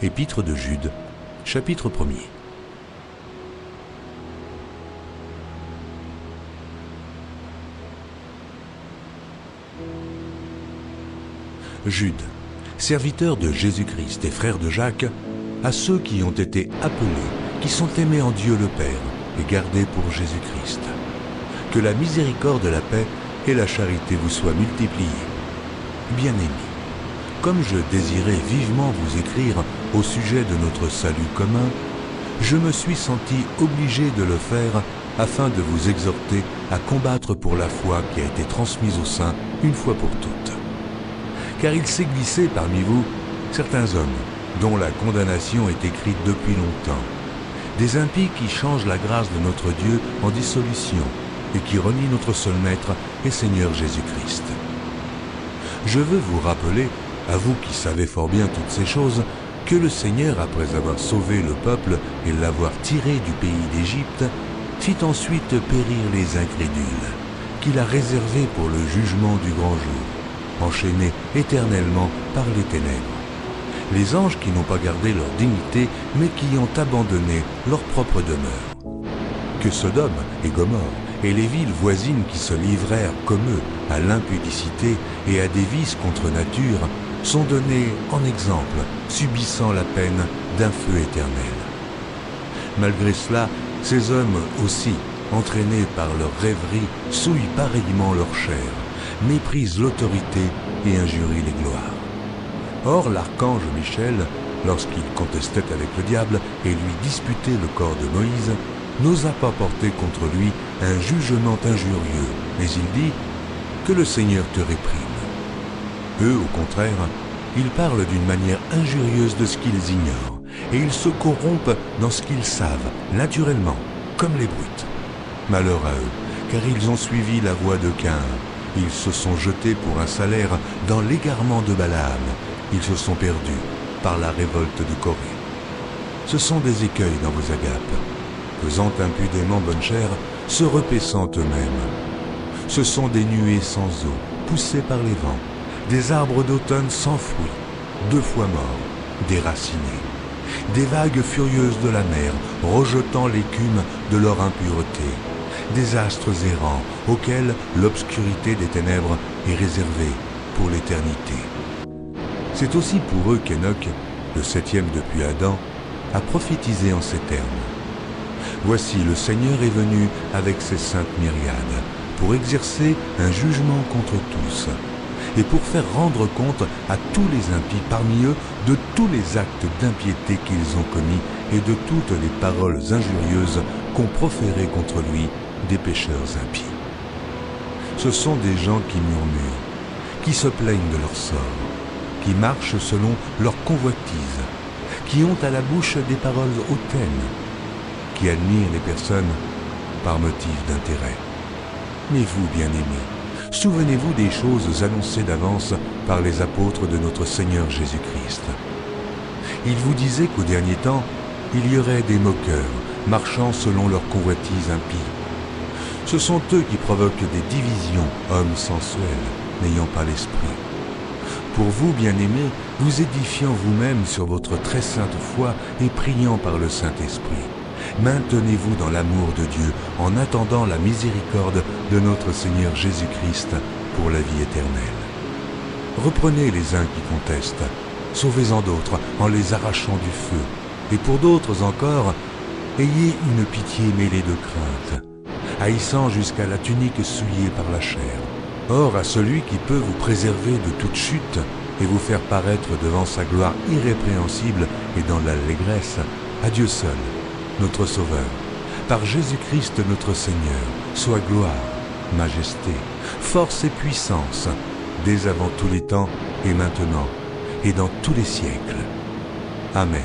Épître de Jude, chapitre 1er. Jude, serviteur de Jésus-Christ et frère de Jacques, à ceux qui ont été appelés, qui sont aimés en Dieu le Père et gardés pour Jésus-Christ. Que la miséricorde, la paix et la charité vous soient multipliées. Bien-aimés, comme je désirais vivement vous écrire au sujet de notre salut commun, je me suis senti obligé de le faire afin de vous exhorter à combattre pour la foi qui a été transmise aux saints une fois pour toutes. Car il s'est glissé parmi vous certains hommes dont la condamnation est écrite depuis longtemps, des impies qui changent la grâce de notre Dieu en dissolution et qui renient notre seul Maître et Seigneur Jésus-Christ. Je veux vous rappeler, à vous qui savez fort bien toutes ces choses, que le Seigneur, après avoir sauvé le peuple et l'avoir tiré du pays d'Égypte, fit ensuite périr les incrédules, qu'il a réservés pour le jugement du grand jour, enchaînés éternellement par les ténèbres. Les anges qui n'ont pas gardé leur dignité, mais qui ont abandonné leur propre demeure. Que Sodome et Gomorrhe et les villes voisines qui se livrèrent comme eux à l'impudicité et à des vices contre nature sont donnés en exemple, subissant la peine d'un feu éternel. Malgré cela, ces hommes aussi, entraînés par leur rêverie, souillent pareillement leur chair, méprisent l'autorité et injurient les gloires. Or, l'archange Michel, lorsqu'il contestait avec le diable et lui disputait le corps de Moïse, n'osa pas porter contre lui un jugement injurieux, mais il dit « Que le Seigneur te réprime ». Eux, au contraire, ils parlent d'une manière injurieuse de ce qu'ils ignorent, et ils se corrompent dans ce qu'ils savent, naturellement, comme les brutes. Malheur à eux, car ils ont suivi la voie de Caïn. Ils se sont jetés pour un salaire dans l'égarement de Balaam. Ils se sont perdus par la révolte de Corée. Ce sont des écueils dans vos agapes, faisant impudemment bonne chère, se repaissant eux-mêmes. Ce sont des nuées sans eau, poussées par les vents, des arbres d'automne sans fruits, 2 fois morts, déracinés, des vagues furieuses de la mer, rejetant l'écume de leur impureté, des astres errants, auxquels l'obscurité des ténèbres est réservée pour l'éternité. C'est aussi pour eux qu'Enoch, le 7e depuis Adam, a prophétisé en ces termes. Voici, le Seigneur est venu avec ses saintes myriades, pour exercer un jugement contre tous, et pour faire rendre compte à tous les impies parmi eux de tous les actes d'impiété qu'ils ont commis et de toutes les paroles injurieuses qu'ont proférées contre lui des pécheurs impies. Ce sont des gens qui murmurent, qui se plaignent de leur sort, qui marchent selon leur convoitise, qui ont à la bouche des paroles hautaines, qui admirent les personnes par motif d'intérêt. Mais vous, bien-aimés, souvenez-vous des choses annoncées d'avance par les apôtres de notre Seigneur Jésus-Christ. Ils vous disaient qu'au dernier temps, il y aurait des moqueurs, marchant selon leur convoitise impie. Ce sont eux qui provoquent des divisions, hommes sensuels, n'ayant pas l'esprit. Pour vous, bien-aimés, vous édifiant vous-même sur votre très sainte foi et priant par le Saint-Esprit, maintenez-vous dans l'amour de Dieu en attendant la miséricorde de notre Seigneur Jésus-Christ pour la vie éternelle. Reprenez les uns qui contestent, sauvez-en d'autres en les arrachant du feu, et pour d'autres encore, ayez une pitié mêlée de crainte, haïssant jusqu'à la tunique souillée par la chair. Or, à celui qui peut vous préserver de toute chute et vous faire paraître devant sa gloire irrépréhensible et dans l'allégresse, à Dieu seul, notre Sauveur, par Jésus-Christ notre Seigneur, soit gloire, majesté, force et puissance, dès avant tous les temps et maintenant, et dans tous les siècles. Amen.